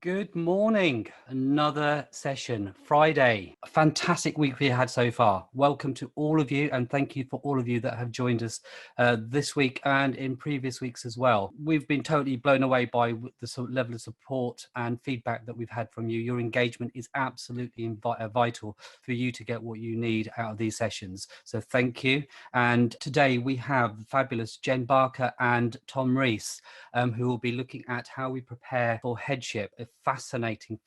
Good morning. Another session, Friday. A fantastic week we had so far. Welcome to all of you, and thank you for all of you that have joined us this week and in previous weeks as well. We've been totally blown away by the sort of level of support and feedback that we've had from you. Your engagement is absolutely vital for you to get what you need out of these sessions. So thank you. And today we have the fabulous Jen Barker and Tom Rees, who will be looking at how we prepare for Headship. A fascinating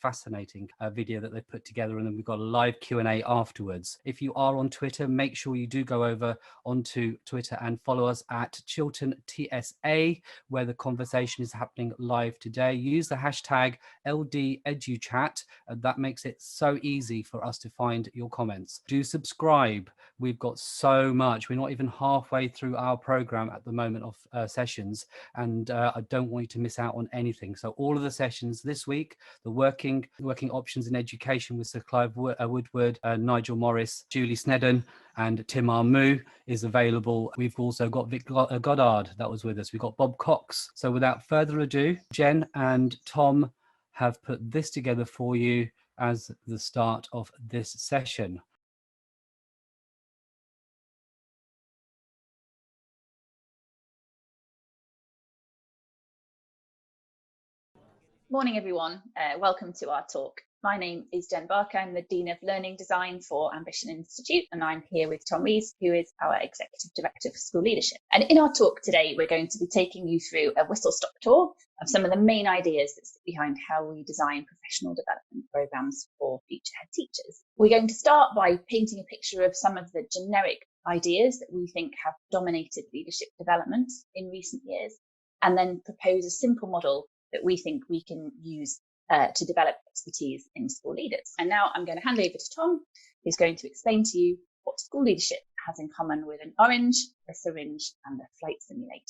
video that they've put together, and then we've got a live Q&A afterwards. If you are on Twitter, make sure you do go over onto Twitter and follow us at Chiltern TSA, where the conversation is happening live today. Use the hashtag LDeduchat, and that makes it so easy for us to find your comments. Do subscribe. We've got so much. We're not even halfway through our program at the moment of sessions, and I don't want you to miss out on anything. So all of the sessions this week, the working options in education with Sir Clive Woodward, Nigel Morris, Julie Snedden and Tim Armu is available. We've also got Vic Goddard that was with us. We've got Bob Cox. So without further ado, Jen and Tom have put this together for you as the start of this session. Morning everyone, welcome to our talk. My name is Jen Barker, I'm the Dean of Learning Design for Ambition Institute, and I'm here with Tom Rees, who is our Executive Director for School Leadership. And in our talk today, we're going to be taking you through a whistle-stop tour of some of the main ideas that sit behind how we design professional development programmes for future head teachers. We're going to start by painting a picture of some of the generic ideas that we think have dominated leadership development in recent years, and then propose a simple model that we think we can use to develop expertise in school leaders. And now I'm going to hand over to Tom, who's going to explain to you what school leadership has in common with an orange, a syringe, and a flight simulator.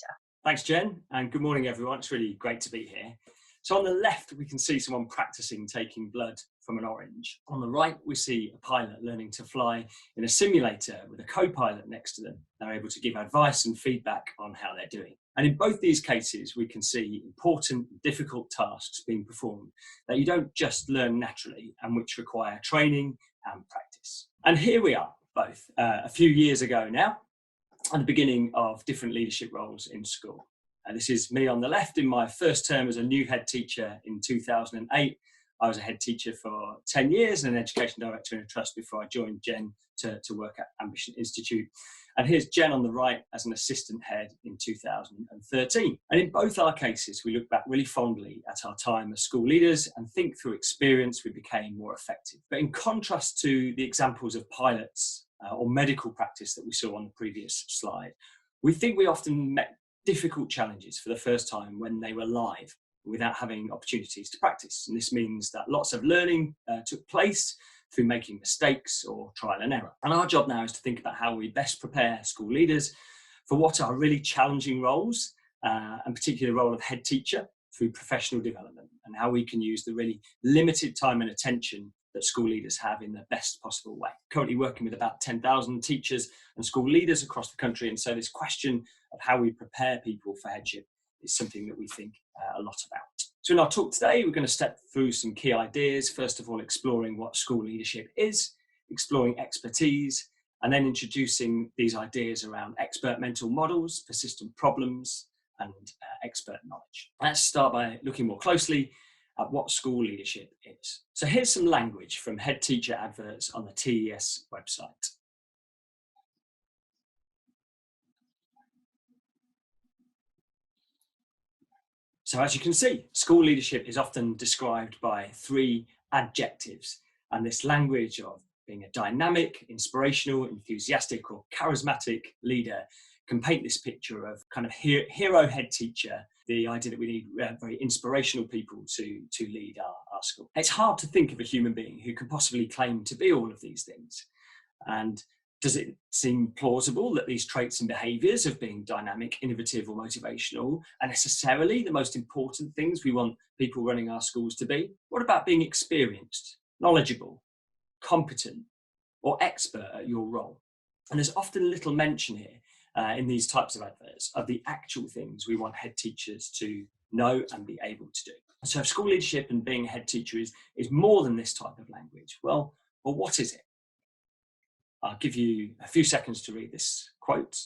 Thanks, Jen, and good morning, everyone. It's really great to be here. So on the left, we can see someone practicing taking blood from an orange. On the right, we see a pilot learning to fly in a simulator with a co-pilot next to them. They're able to give advice and feedback on how they're doing. And in both these cases, we can see important, difficult tasks being performed that you don't just learn naturally and which require training and practice. And here we are, both a few years ago now, at the beginning of different leadership roles in school. This is me on the left in my first term as a new head teacher in 2008. I was a head teacher for 10 years and an education director in a trust before I joined Jen to work at Ambition Institute. And here's Jen on the right as an assistant head in 2013. And in both our cases, we look back really fondly at our time as school leaders and think through experience we became more effective. But in contrast to the examples of pilots or medical practice that we saw on the previous slide, we think we often met difficult challenges for the first time when they were live without having opportunities to practice. And this means that lots of learning took place through making mistakes or trial and error. And our job now is to think about how we best prepare school leaders for what are really challenging roles, and particularly the role of head teacher through professional development, and how we can use the really limited time and attention that school leaders have in the best possible way. Currently working with about 10,000 teachers and school leaders across the country, and so this question of how we prepare people for headship is something that we think a lot about. So in our talk today, we're going to step through some key ideas. First of all, exploring what school leadership is, exploring expertise, and then introducing these ideas around expert mental models, persistent problems, and expert knowledge. Let's start by looking more closely at what school leadership is. So here's some language from head teacher adverts on the TES website. So as you can see, school leadership is often described by three adjectives, and this language of being a dynamic, inspirational, enthusiastic, or charismatic leader can paint this picture of kind of hero head teacher, the idea that we need very inspirational people to lead our school. It's hard to think of a human being who can possibly claim to be all of these things. And does it seem plausible that these traits and behaviours of being dynamic, innovative, or motivational are necessarily the most important things we want people running our schools to be? What about being experienced, knowledgeable, competent, or expert at your role? And there's often little mention here in these types of adverts of the actual things we want head teachers to know and be able to do. So if school leadership and being a head teacher is more than this type of language, well, what is it? I'll give you a few seconds to read this quote.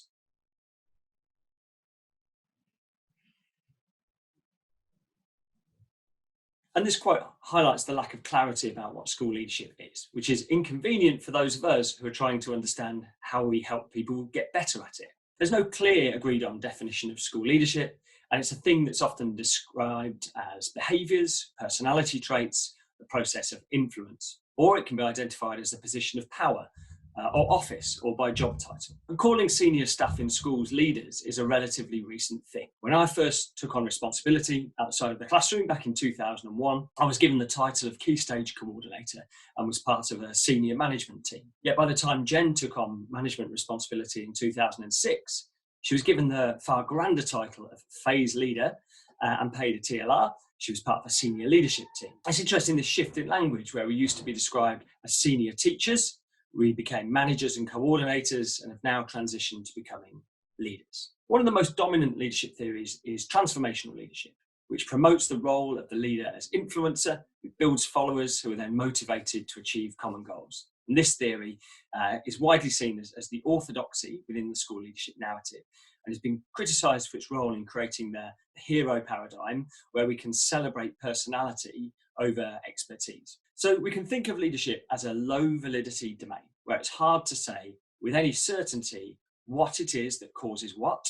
And this quote highlights the lack of clarity about what school leadership is, which is inconvenient for those of us who are trying to understand how we help people get better at it. There's no clear agreed on definition of school leadership, and it's a thing that's often described as behaviours, personality traits, the process of influence, or it can be identified as a position of power or office or by job title. And calling senior staff in schools leaders is a relatively recent thing. When I first took on responsibility outside of the classroom back in 2001, I was given the title of Key Stage Coordinator and was part of a senior management team. Yet by the time Jen took on management responsibility in 2006, she was given the far grander title of Phase Leader and paid a TLR. She was part of a senior leadership team. It's interesting, this shift in language where we used to be described as senior teachers, we became managers and coordinators and have now transitioned to becoming leaders. One of the most dominant leadership theories is transformational leadership, which promotes the role of the leader as influencer, who builds followers who are then motivated to achieve common goals. And this theory is widely seen as the orthodoxy within the school leadership narrative, and has been criticised for its role in creating the hero paradigm, where we can celebrate personality over expertise. So we can think of leadership as a low validity domain, where it's hard to say with any certainty what it is that causes what.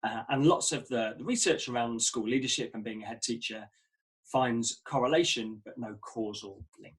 And lots of the research around school leadership and being a head teacher finds correlation, but no causal link.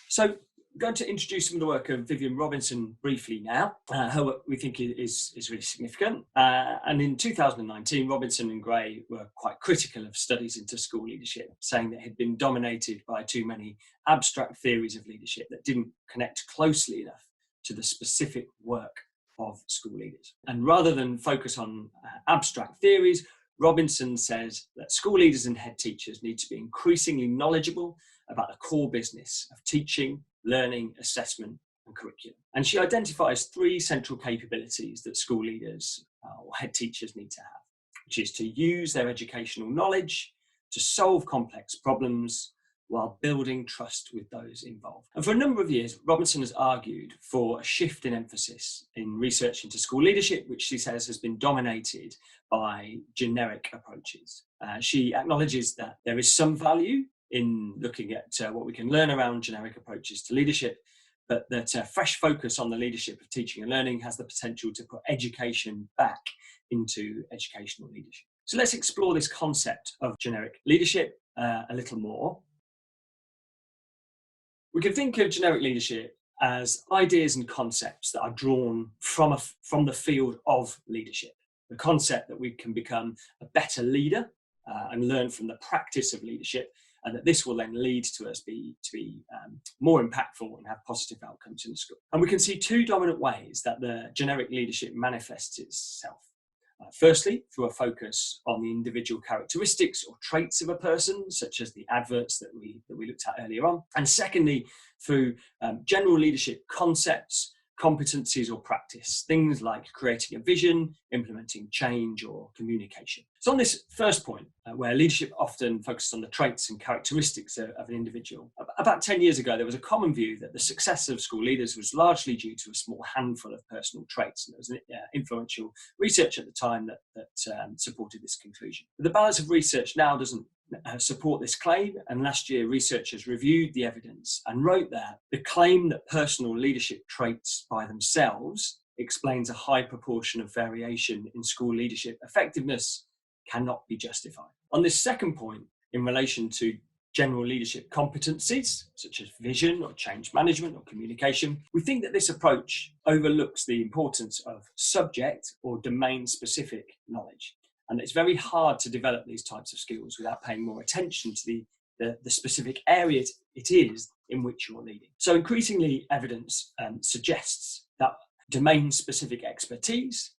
So I'm going to introduce some of the work of Vivian Robinson briefly now. Her work we think is really significant. And in 2019, Robinson and Gray were quite critical of studies into school leadership, saying that it had been dominated by too many abstract theories of leadership that didn't connect closely enough to the specific work of school leaders. And rather than focus on abstract theories, Robinson says that school leaders and head teachers need to be increasingly knowledgeable about the core business of teaching, learning, assessment, and curriculum. And she identifies three central capabilities that school leaders or head teachers need to have, which is to use their educational knowledge to solve complex problems while building trust with those involved. And for a number of years, Robinson has argued for a shift in emphasis in research into school leadership, which she says has been dominated by generic approaches. She acknowledges that there is some value in looking at what we can learn around generic approaches to leadership, but that a fresh focus on the leadership of teaching and learning has the potential to put education back into educational leadership. So let's explore this concept of generic leadership a little more. We can think of generic leadership as ideas and concepts that are drawn from the field of leadership. The concept that we can become a better leader and learn from the practice of leadership, and that this will then lead to us to be more impactful and have positive outcomes in the school. And we can see two dominant ways that the generic leadership manifests itself. Firstly, through a focus on the individual characteristics or traits of a person, such as the adverts that we looked at earlier on. And secondly, through general leadership concepts, competencies or practice, things like creating a vision, implementing change or communication. So on this first point, where leadership often focuses on the traits and characteristics of an individual, about 10 years ago, there was a common view that the success of school leaders was largely due to a small handful of personal traits. And there was influential research at the time that supported this conclusion. But the balance of research now doesn't support this claim, and last year researchers reviewed the evidence and wrote that the claim that personal leadership traits by themselves explains a high proportion of variation in school leadership effectiveness cannot be justified. On this second point, in relation to general leadership competencies such as vision or change management or communication, we think that this approach overlooks the importance of subject or domain specific knowledge. And it's very hard to develop these types of skills without paying more attention to the specific area it is in which you're leading. So increasingly evidence suggests that domain-specific expertise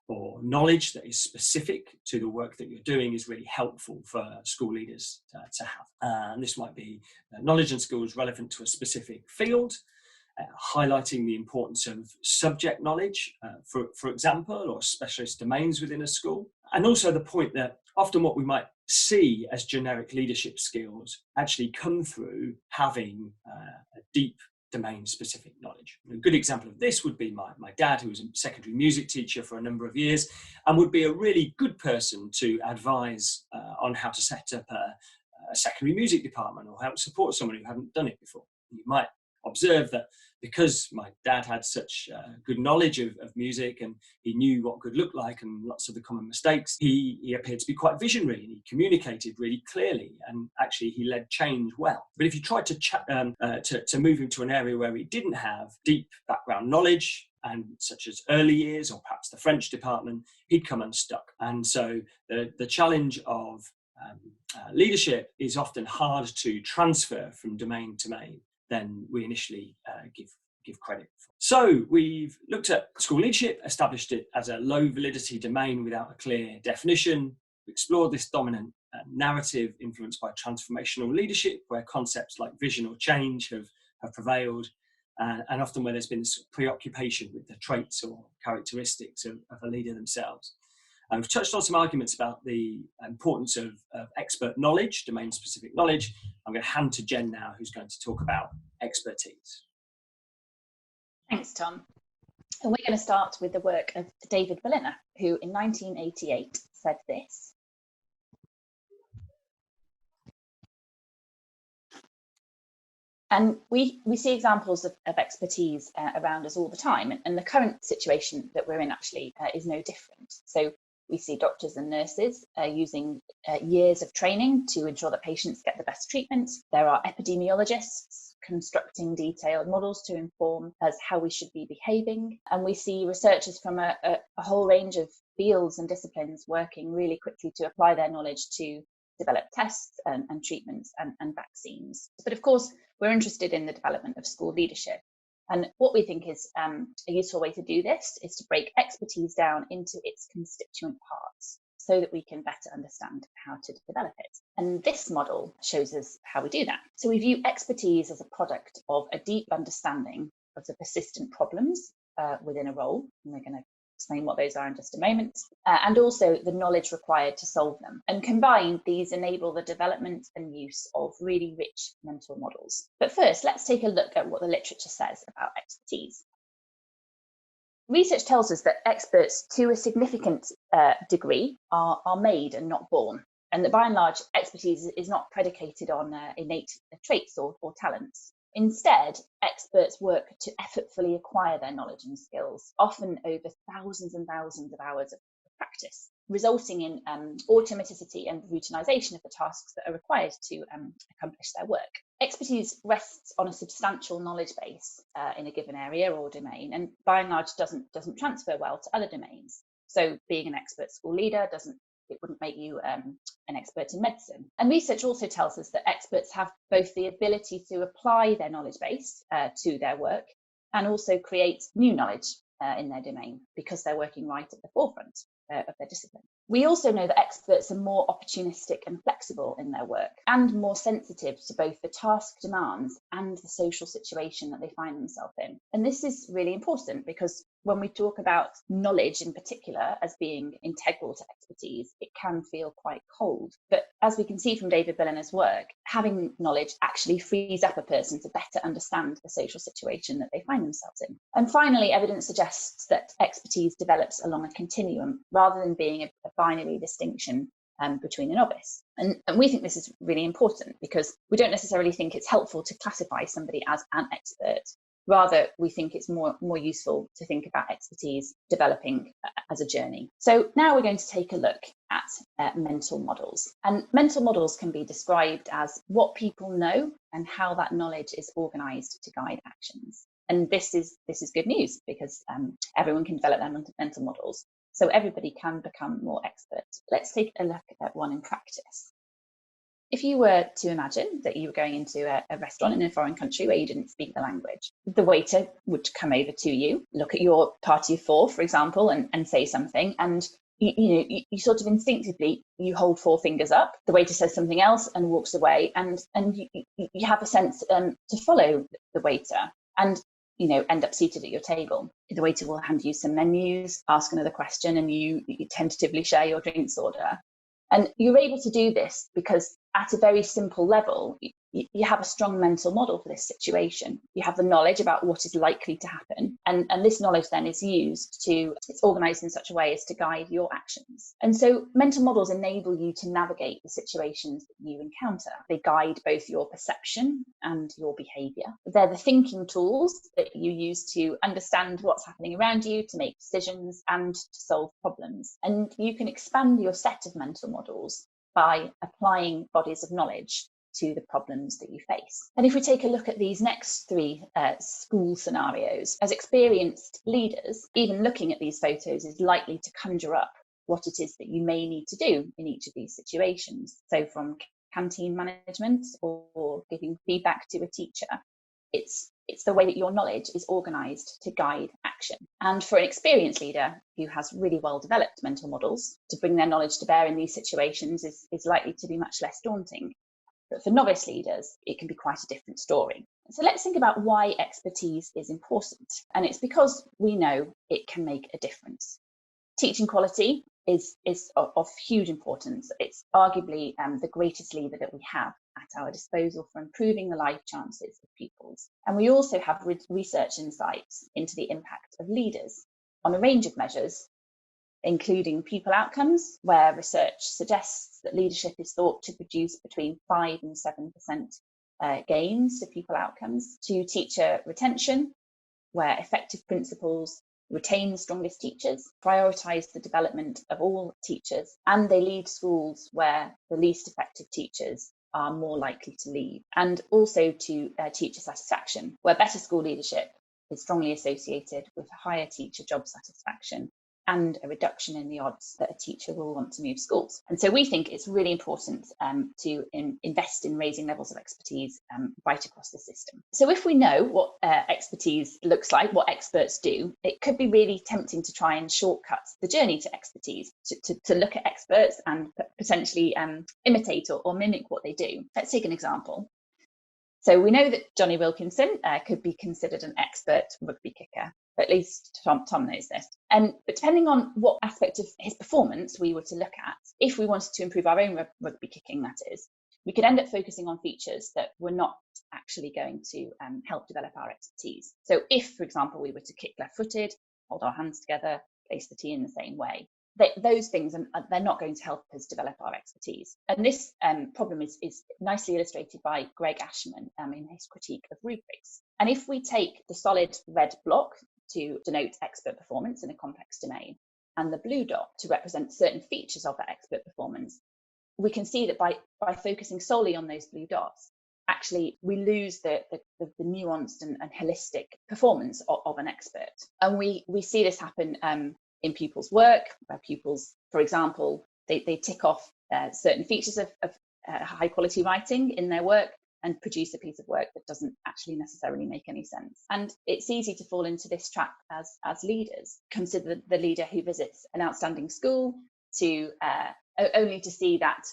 or knowledge that is specific to the work that you're doing is really helpful for school leaders to have. And this might be knowledge and skills relevant to a specific field, highlighting the importance of subject knowledge, for example, or specialist domains within a school. And also the point that often what we might see as generic leadership skills actually come through having a deep domain-specific knowledge. A good example of this would be my dad, who was a secondary music teacher for a number of years and would be a really good person to advise on how to set up a secondary music department or help support someone who hadn't done it before. You might observe that because my dad had such good knowledge of music and he knew what good looked like and lots of the common mistakes, he appeared to be quite visionary and he communicated really clearly and actually he led change well. But if you tried to move him to an area where he didn't have deep background knowledge, and such as early years or perhaps the French department, he'd come unstuck. And so the challenge of leadership is often hard to transfer from domain to domain than we initially give credit for. So we've looked at school leadership, established it as a low validity domain without a clear definition. We explored this dominant narrative influenced by transformational leadership, where concepts like vision or change have prevailed, and often where there's been this preoccupation with the traits or characteristics of a leader themselves. And we've touched on some arguments about the importance of expert knowledge, domain-specific knowledge. I'm going to hand to Jen now, who's going to talk about expertise. Thanks, Tom. And we're going to start with the work of David Berliner, who in 1988 said this. And we see examples of expertise around us all the time. And the current situation that we're in actually is no different. So we see doctors and nurses using years of training to ensure that patients get the best treatment. There are epidemiologists constructing detailed models to inform us how we should be behaving. And we see researchers from a whole range of fields and disciplines working really quickly to apply their knowledge to develop tests and treatments and vaccines. But of course, we're interested in the development of school leadership. And what we think is a useful way to do this is to break expertise down into its constituent parts so that we can better understand how to develop it. And this model shows us how we do that. So we view expertise as a product of a deep understanding of the persistent problems within a role. And we're going to explain what those are in just a moment, and also the knowledge required to solve them. And combined, these enable the development and use of really rich mental models. But first, let's take a look at what the literature says about expertise. Research tells us that experts, to a significant degree, are made and not born, and that by and large, expertise is not predicated on innate traits or talents. Instead, experts work to effortfully acquire their knowledge and skills, often over thousands and thousands of hours of practice, resulting in automaticity and routinization of the tasks that are required to accomplish their work. Expertise rests on a substantial knowledge base in a given area or domain, and by and large doesn't transfer well to other domains. So being an expert school leader wouldn't make you an expert in medicine. And research also tells us that experts have both the ability to apply their knowledge base to their work and also create new knowledge in their domain because they're working right at the forefront of their discipline. We also know that experts are more opportunistic and flexible in their work and more sensitive to both the task demands and the social situation that they find themselves in. And this is really important because when we talk about knowledge in particular as being integral to expertise, it can feel quite cold. But as we can see from David Berliner's work, having knowledge actually frees up a person to better understand the social situation that they find themselves in. And finally, evidence suggests that expertise develops along a continuum rather than being a binary distinction between a novice. And we think this is really important because we don't necessarily think it's helpful to classify somebody as an expert. Rather, we think it's more useful to think about expertise developing as a journey. So now we're going to take a look at mental models. And mental models can be described as what people know and how that knowledge is organised to guide actions. And this is good news because everyone can develop their mental models. So everybody can become more expert. Let's take a look at one in practice. If you were to imagine that you were going into a restaurant in a foreign country where you didn't speak the language, the waiter would come over to you, look at your party of four, for example, and say something, and you sort of instinctively, you hold four fingers up, the waiter says something else and walks away, and you have a sense to follow the waiter and end up seated at your table. The waiter will hand you some menus, ask another question, and you tentatively share your drinks order. And you're able to do this because at a very simple level, you have a strong mental model for this situation. You have the knowledge about what is likely to happen. And this knowledge then is used it's organized in such a way as to guide your actions. And so mental models enable you to navigate the situations that you encounter. They guide both your perception and your behavior. They're the thinking tools that you use to understand what's happening around you, to make decisions and to solve problems. And you can expand your set of mental models by applying bodies of knowledge to the problems that you face. And if we take a look at these next three school scenarios, as experienced leaders, even looking at these photos is likely to conjure up what it is that you may need to do in each of these situations. So from canteen management or giving feedback to a teacher, it's the way that your knowledge is organised to guide action. And for an experienced leader who has really well developed mental models, to bring their knowledge to bear in these situations is likely to be much less daunting. But for novice leaders, it can be quite a different story. So let's think about why expertise is important. And it's because we know it can make a difference. Teaching quality is of huge importance. It's arguably the greatest lever that we have at our disposal for improving the life chances of pupils. And we also have research insights into the impact of leaders on a range of measures, including pupil outcomes, where research suggests that leadership is thought to produce between 5 and 7% gains to pupil outcomes, to teacher retention, where effective principals retain the strongest teachers, prioritise the development of all teachers, and they lead schools where the least effective teachers are more likely to leave, and also to teacher satisfaction, where better school leadership is strongly associated with higher teacher job satisfaction and a reduction in the odds that a teacher will want to move schools. And so we think it's really important to invest in raising levels of expertise right across the system. So if we know what expertise looks like, what experts do, it could be really tempting to try and shortcut the journey to expertise, to look at experts and potentially imitate or mimic what they do. Let's take an example. So we know that Johnny Wilkinson could be considered an expert rugby kicker. At least Tom knows this. But depending on what aspect of his performance we were to look at, if we wanted to improve our own rugby kicking, that is, we could end up focusing on features that were not actually going to help develop our expertise. So if, for example, we were to kick left-footed, hold our hands together, place the tee in the same way, those things, they're not going to help us develop our expertise. And this problem is nicely illustrated by Greg Ashman in his critique of rubrics. And if we take the solid red block to denote expert performance in a complex domain, and the blue dot to represent certain features of that expert performance, we can see that by focusing solely on those blue dots, actually we lose the nuanced and holistic performance of an expert. And we see this happen in pupils' work, where pupils, for example, they tick off certain features of high quality writing in their work and produce a piece of work that doesn't actually necessarily make any sense. And it's easy to fall into this trap as leaders. Consider the leader who visits an outstanding school to only to see that,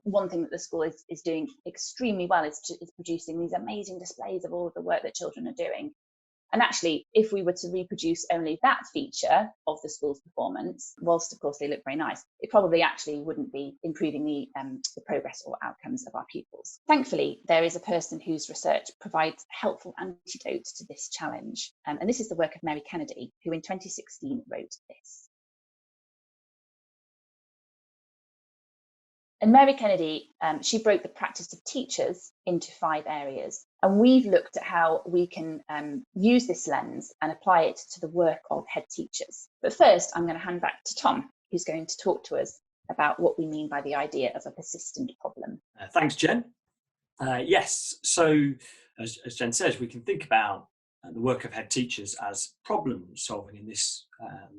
one thing that the school is doing extremely well is producing these amazing displays of all of the work that children are doing. And actually, if we were to reproduce only that feature of the school's performance, whilst of course they look very nice, it probably actually wouldn't be improving the progress or outcomes of our pupils. Thankfully, there is a person whose research provides a helpful antidote to this challenge. And this is the work of Mary Kennedy, who in 2016 wrote this. And Mary Kennedy, she broke the practice of teachers into 5 areas. And we've looked at how we can use this lens and apply it to the work of head teachers. But first, I'm going to hand back to Tom, who's going to talk to us about what we mean by the idea of a persistent problem. Thanks, Jen. Yes, so as Jen says, we can think about the work of head teachers as problem solving in this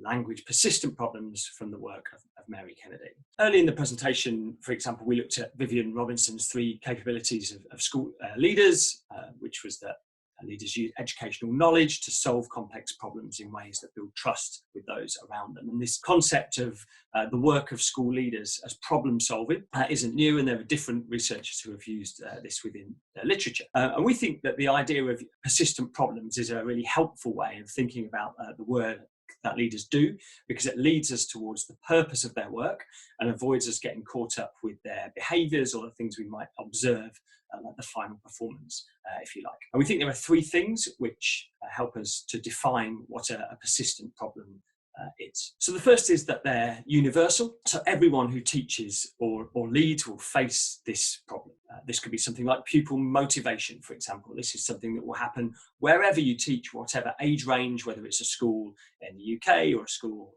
language, persistent problems from the work of Mary Kennedy. Early in the presentation, for example, we looked at Vivian Robinson's 3 capabilities of school leaders, which was that leaders use educational knowledge to solve complex problems in ways that build trust with those around them. And this concept of the work of school leaders as problem solving isn't new, and there are different researchers who have used this within literature. And we think that the idea of persistent problems is a really helpful way of thinking about the work that leaders do, because it leads us towards the purpose of their work and avoids us getting caught up with their behaviours or the things we might observe, like the final performance, if you like. And we think there are three things which help us to define what a persistent problem is. So the first is that they're universal. So everyone who teaches or leads will face this problem. This could be something like pupil motivation, for example. This is something that will happen wherever you teach, whatever age range, whether it's a school in the UK or a school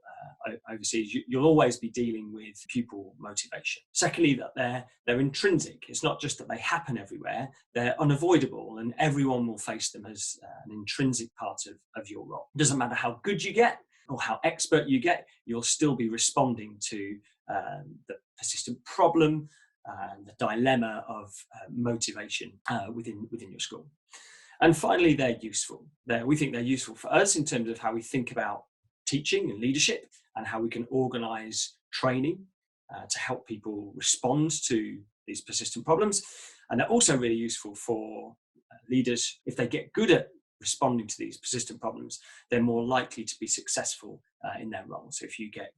overseas, you'll always be dealing with pupil motivation. Secondly, that they're intrinsic. It's not just that they happen everywhere, they're unavoidable, and everyone will face them as an intrinsic part of your role. It doesn't matter how good you get or how expert you get, you'll still be responding to the persistent problem and the dilemma of motivation within your school. And finally, they're useful. We think they're useful for us in terms of how we think about teaching and leadership and how we can organise training to help people respond to these persistent problems. And they're also really useful for leaders. If they get good at responding to these persistent problems, they're more likely to be successful in their role. So if you get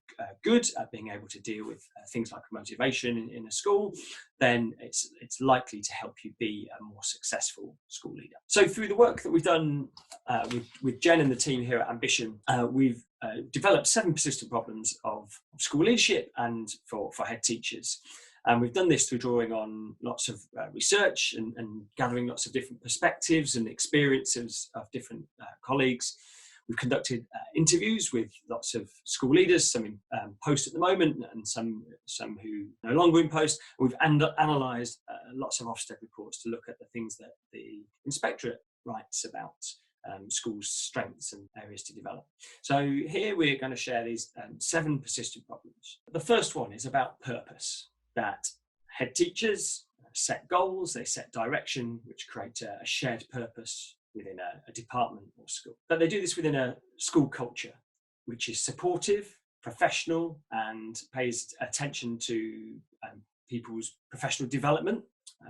good at being able to deal with things like motivation in a school, then it's likely to help you be a more successful school leader. So through the work that we've done with Jen and the team here at Ambition, we've developed 7 persistent problems of school leadership and for head teachers. And we've done this through drawing on lots of research and gathering lots of different perspectives and experiences of different colleagues. We've conducted interviews with lots of school leaders, some in post at the moment and some who are no longer in post. We've analysed lots of Ofsted reports to look at the things that the inspectorate writes about schools' strengths and areas to develop. So here we're going to share these 7 persistent problems. The first one is about purpose. That head teachers set goals, they set direction, which create a shared purpose within a department or school. But they do this within a school culture, which is supportive, professional, and pays attention to people's professional development,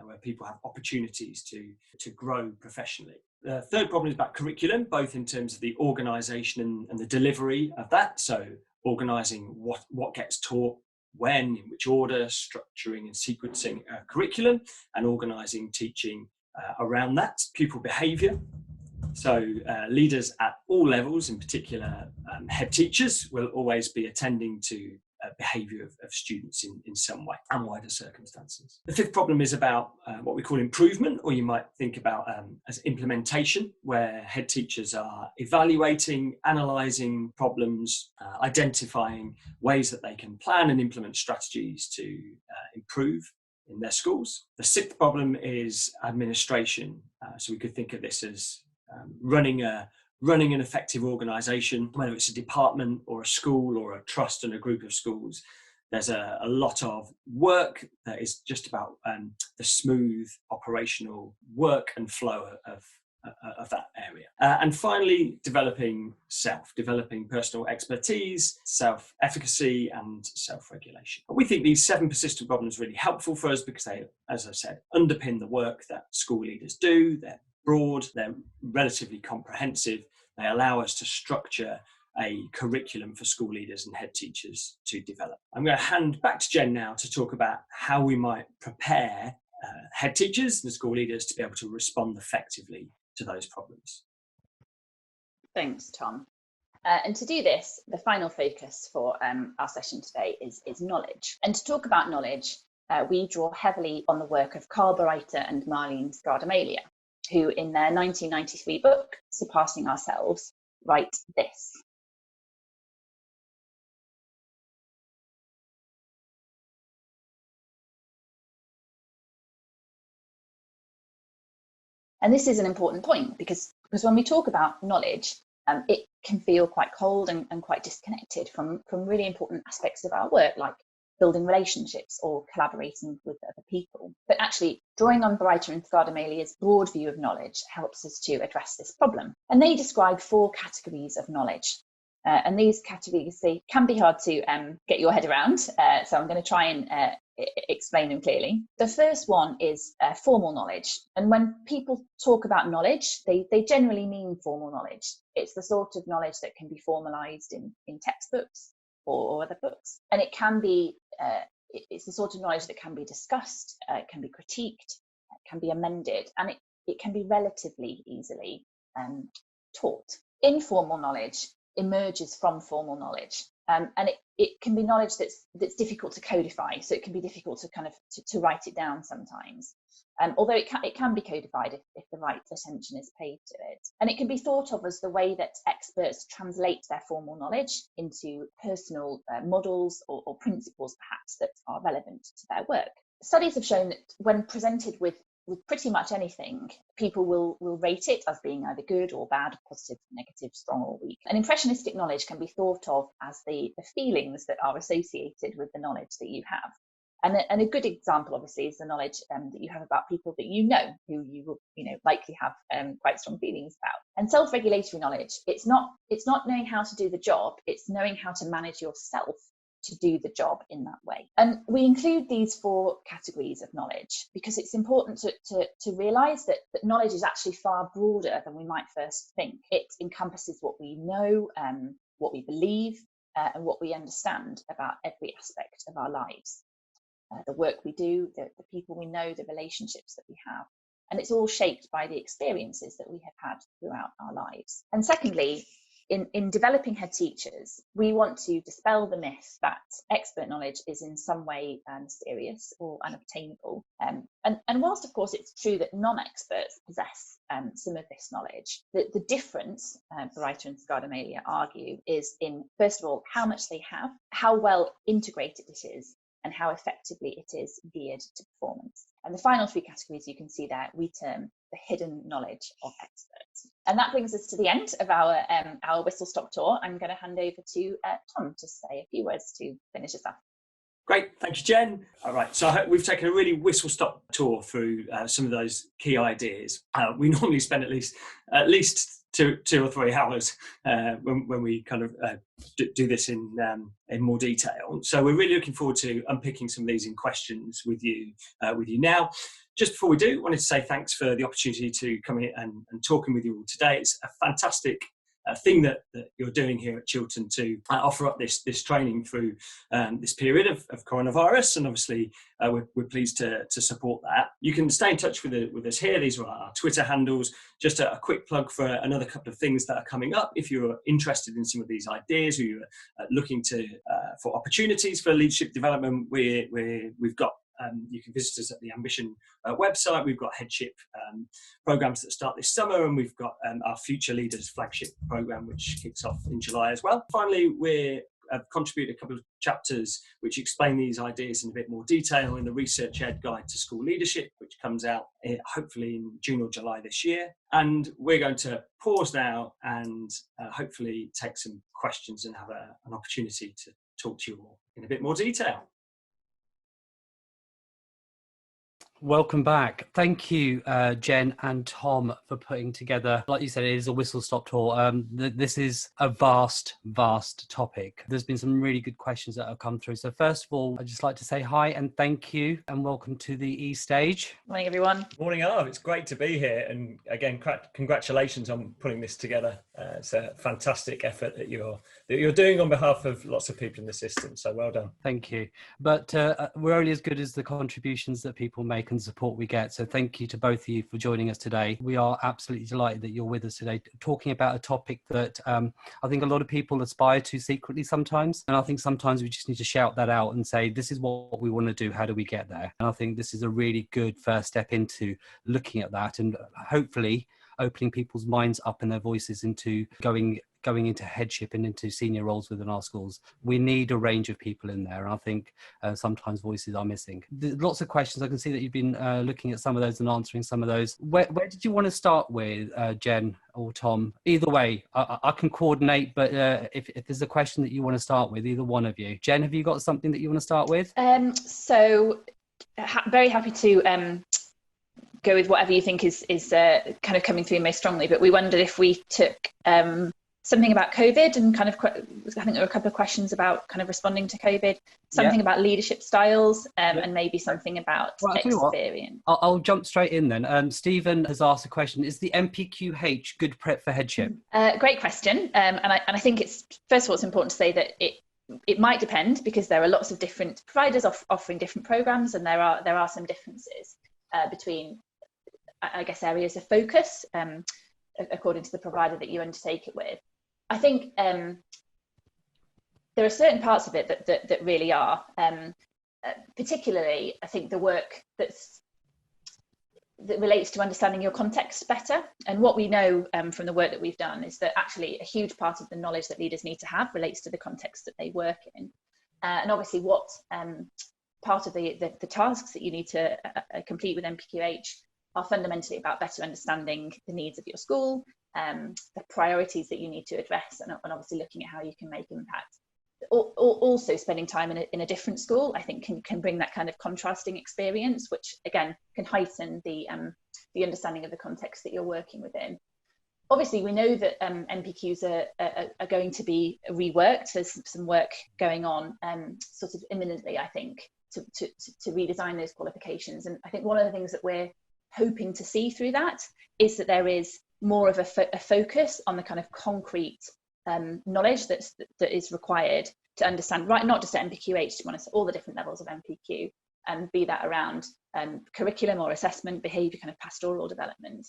where people have opportunities to grow professionally. The third problem is about curriculum, both in terms of the organisation and the delivery of that. So organising what gets taught, when, in which order, structuring and sequencing a curriculum, and organising teaching around that. Pupil behaviour. So leaders at all levels, in particular head teachers, will always be attending to behaviour of students in some way and wider circumstances. The fifth problem is about what we call improvement, or you might think about as implementation, where head teachers are evaluating, analysing problems, identifying ways that they can plan and implement strategies to improve in their schools. The sixth problem is administration. So we could think of this as running an effective organisation, whether it's a department or a school or a trust and a group of schools. There's a lot of work that is just about the smooth operational work and flow of that area. And finally, developing personal expertise, self-efficacy and self-regulation. We think these 7 persistent problems are really helpful for us because they, as I said, underpin the work that school leaders do. They're broad, they're relatively comprehensive. They allow us to structure a curriculum for school leaders and head teachers to develop. I'm going to hand back to Jen now to talk about how we might prepare head teachers and school leaders to be able to respond effectively to those problems. Thanks, Tom. And to do this, the final focus for our session today is knowledge. And to talk about knowledge, we draw heavily on the work of Carl Bereiter and Marlene Scardamalia, who in their 1993 book, Surpassing Ourselves, write this. And this is an important point because when we talk about knowledge, it can feel quite cold and quite disconnected from really important aspects of our work, like building relationships or collaborating with other people. But actually, drawing on Bereiter and Scardamalia's broad view of knowledge helps us to address this problem. And they describe 4 categories of knowledge. And these categories, they can be hard to get your head around. So I'm going to try and explain them clearly. The first one is formal knowledge. And when people talk about knowledge, they generally mean formal knowledge. It's the sort of knowledge that can be formalised in textbooks or other books. And it can be, it's the sort of knowledge that can be discussed, it can be critiqued, it can be amended, and it can be relatively easily taught. Informal knowledge emerges from formal knowledge. And it can be knowledge that's difficult to codify, so it can be difficult to kind of to write it down sometimes. Although it can be codified if the right attention is paid to it. And it can be thought of as the way that experts translate their formal knowledge into personal models or principles, perhaps, that are relevant to their work. Studies have shown that when presented with pretty much anything, people will rate it as being either good or bad, positive, negative, strong or weak. And impressionistic knowledge can be thought of as the feelings that are associated with the knowledge that you have. And a good example, obviously, is the knowledge that you have about people that you know, who you will, likely have quite strong feelings about. And self-regulatory knowledge, it's not knowing how to do the job, it's knowing how to manage yourself to do the job in that way. And we include these 4 categories of knowledge because it's important to realise that knowledge is actually far broader than we might first think. It encompasses what we know, what we believe, and what we understand about every aspect of our lives. The work we do, the people we know, the relationships that we have. And it's all shaped by the experiences that we have had throughout our lives. And secondly, in developing head teachers, we want to dispel the myth that expert knowledge is in some way mysterious or unobtainable. And whilst, of course, it's true that non-experts possess some of this knowledge, the difference, Breiter and Scardamalia argue, is in, first of all, how much they have, how well integrated it is, and how effectively it is geared to performance. And the final 3 categories you can see there, we term the hidden knowledge of experts. And that brings us to the end of our whistle-stop tour. I'm going to hand over to Tom to say a few words to finish us up. Great, thank you, Jen. All right, so we've taken a really whistle-stop tour through some of those key ideas. We normally spend at least two or 3 hours when we kind of do this in more detail. So we're really looking forward to unpicking some of these in questions with you now. Just before we do, I wanted to say thanks for the opportunity to come in and talking with you all today. It's a fantastic thing that you're doing here at Chiltern to offer up this training through this period of coronavirus, and obviously we're pleased to support that. You can stay in touch with us here. These are our Twitter handles. Just a quick plug for another couple of things that are coming up. If you're interested in some of these ideas, or you're looking for opportunities for leadership development, we've got you can visit us at the Ambition website. We've got Headship programs that start this summer, and we've got our Future Leaders flagship program, which kicks off in July as well. Finally, we've contributed a couple of chapters which explain these ideas in a bit more detail in the Research Ed Guide to School Leadership, which comes out hopefully in June or July this year. And we're going to pause now and hopefully take some questions and have an opportunity to talk to you all in a bit more detail. Welcome back. Thank you, Jen and Tom, for putting together, like you said, it is a whistle-stop tour. This is a vast topic. There's been some really good questions that have come through. So first of all, I'd just like to say hi and thank you and welcome to the E stage. Morning, everyone. Morning, it's great to be here. And again, congratulations on putting this together. It's a fantastic effort that you're doing on behalf of lots of people in the system. So well done. Thank you. But we're only as good as the contributions that people make and support we get. So thank you to both of you for joining us today. We are absolutely delighted that you're with us today, talking about a topic that I think a lot of people aspire to secretly sometimes. And I think sometimes we just need to shout that out and say, this is what we want to do. How do we get there? And I think this is a really good first step into looking at that and hopefully opening people's minds up and their voices into going into headship and into senior roles within our schools. We need a range of people in there. And I think sometimes voices are missing. There's lots of questions. I can see that you've been looking at some of those and answering some of those. Where did you want to start with, Jen or Tom? Either way, I can coordinate, but if there's a question that you want to start with, either one of you. Jen, have you got something that you want to start with? Very happy to go with whatever you think is kind of coming through most strongly, but we wondered if we took something about COVID and kind of, I think there were a couple of questions about kind of responding to COVID, something about leadership styles, and maybe something about experience. I'll jump straight in then. Stephen has asked a question: is the MPQH good prep for headship? Great question. And I think it's, first of all, it's important to say that it might depend, because there are lots of different providers offering different programs, and there are some differences between, I guess, areas of focus according to the provider that you undertake it with. I think there are certain parts of it that really are, particularly, I think, the work that relates to understanding your context better. And what we know from the work that we've done is that actually a huge part of the knowledge that leaders need to have relates to the context that they work in. And obviously what part of the tasks that you need to complete with MPQH are fundamentally about better understanding the needs of your school, the priorities that you need to address, and obviously looking at how you can make impact. Also spending time in a different school, I think, can bring that kind of contrasting experience, which again can heighten the understanding of the context that you're working within. Obviously, we know that MPQs are going to be reworked. There's some work going on sort of imminently, I think, to redesign those qualifications. And I think one of the things that we're hoping to see through that is that there is more of a focus on the kind of concrete knowledge that is required to understand, right, not just at MPQH, to be honest, all the different levels of MPQ, and be that around curriculum or assessment, behaviour, kind of pastoral development.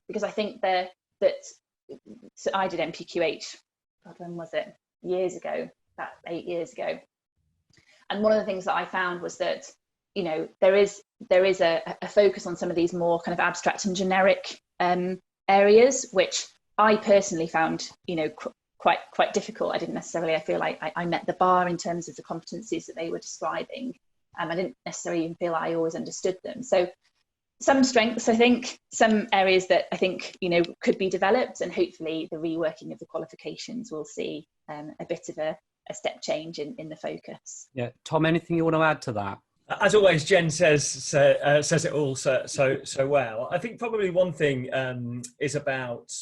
Because I think so I did MPQH, God, when was it? Years ago, about 8 years ago. And one of the things that I found was that, you know, there is a focus on some of these more kind of abstract and generic areas, which I personally found, you know, quite difficult. I didn't necessarily, I feel like I met the bar in terms of the competencies that they were describing. I didn't necessarily even feel I always understood them. So some strengths, I think, some areas that I think, you know, could be developed, and hopefully the reworking of the qualifications will see a bit of a step change in the focus. Yeah, Tom, anything you want to add to that? As always, Jen says it all so well. I think probably one thing is about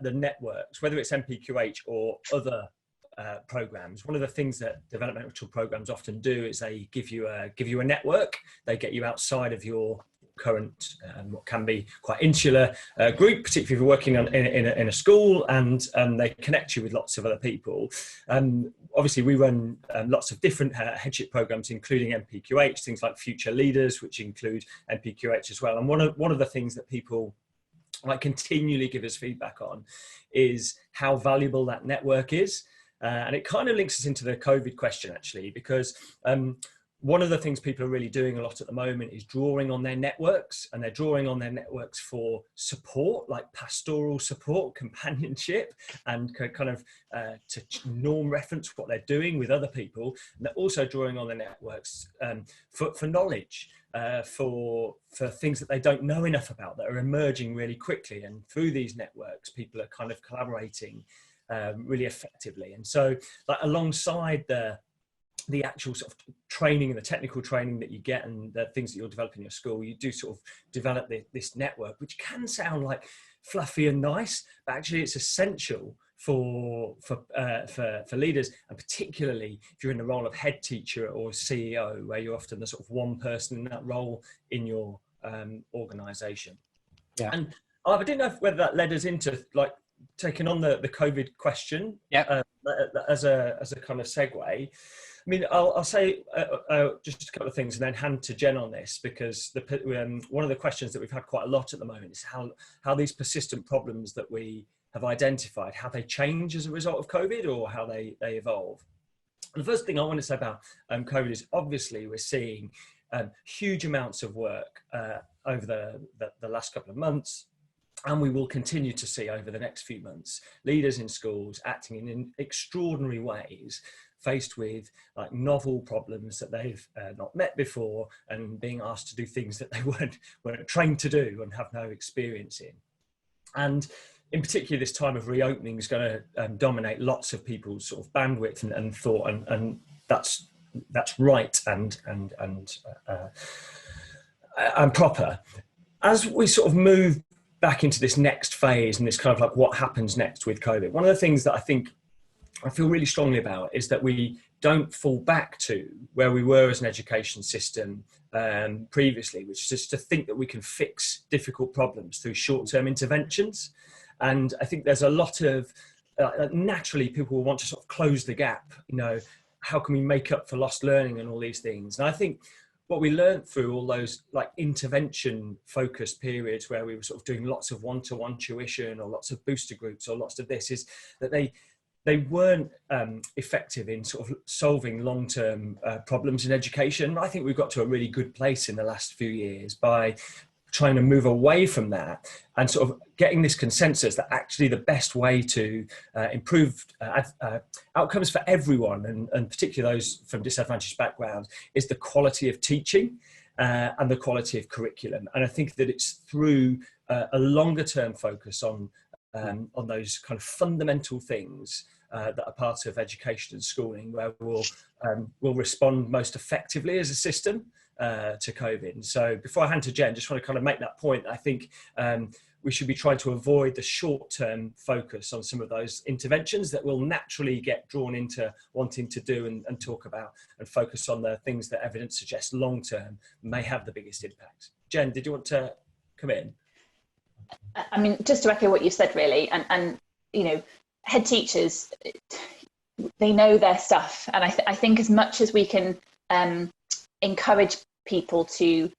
the networks, whether it's MPQH or other programs. One of the things that developmental programs often do is they give you a network. They get you outside of your current what can be quite insular group, particularly if you're working in a school, and they connect you with lots of other people. Obviously, we run lots of different headship programs, including MPQH, things like Future Leaders, which include MPQH as well. And one of the things that people continually give us feedback on is how valuable that network is. And it kind of links us into the COVID question, actually, because one of the things people are really doing a lot at the moment is drawing on their networks, and they're drawing on their networks for support, like pastoral support, companionship, and kind of to norm reference what they're doing with other people. And they're also drawing on their networks for knowledge, for things that they don't know enough about, that are emerging really quickly. And through these networks, people are kind of collaborating really effectively. And so, like, alongside the actual sort of training and the technical training that you get and the things that you'll develop in your school, you do sort of develop this network, which can sound like fluffy and nice, but actually it's essential for leaders, and particularly if you're in the role of head teacher or CEO, where you're often the sort of one person in that role in your organisation. Yeah. And I didn't know whether that led us into like taking on the COVID question. Yeah. As a kind of segue. I mean, I'll say just a couple of things and then hand to Jen on this, because one of the questions that we've had quite a lot at the moment is how these persistent problems that we have identified, how they change as a result of COVID, or how they evolve. And the first thing I want to say about COVID is, obviously we're seeing huge amounts of work over the last couple of months, and we will continue to see over the next few months leaders in schools acting in extraordinary ways, faced with like novel problems that they've not met before, and being asked to do things that they weren't trained to do and have no experience in. And in particular, this time of reopening is going to dominate lots of people's sort of bandwidth and thought, and that's right and proper. As we sort of move back into this next phase and this kind of like what happens next with COVID. One of the things that I feel really strongly about is that we don't fall back to where we were as an education system previously, which is just to think that we can fix difficult problems through short-term interventions. And I think there's a lot of, naturally people will want to sort of close the gap, you know, how can we make up for lost learning and all these things. And I think what we learned through all those like intervention focused periods where we were sort of doing lots of one-to-one tuition or lots of booster groups or lots of this is that they weren't effective in sort of solving long-term problems in education. I think we've got to a really good place in the last few years by trying to move away from that and sort of getting this consensus that actually the best way to improve outcomes for everyone, and particularly those from disadvantaged backgrounds, is the quality of teaching and the quality of curriculum. And I think that it's through a longer term focus on those kind of fundamental things that are part of education and schooling where we'll respond most effectively as a system to COVID. And so before I hand to Jen, just want to kind of make that point. I think we should be trying to avoid the short-term focus on some of those interventions that will naturally get drawn into wanting to do and talk about, and focus on the things that evidence suggests long-term may have the biggest impact. Jen, did you want to come in? I mean, just to echo what you said, really, and you know, head teachers, they know their stuff, and I think as much as we can encourage people to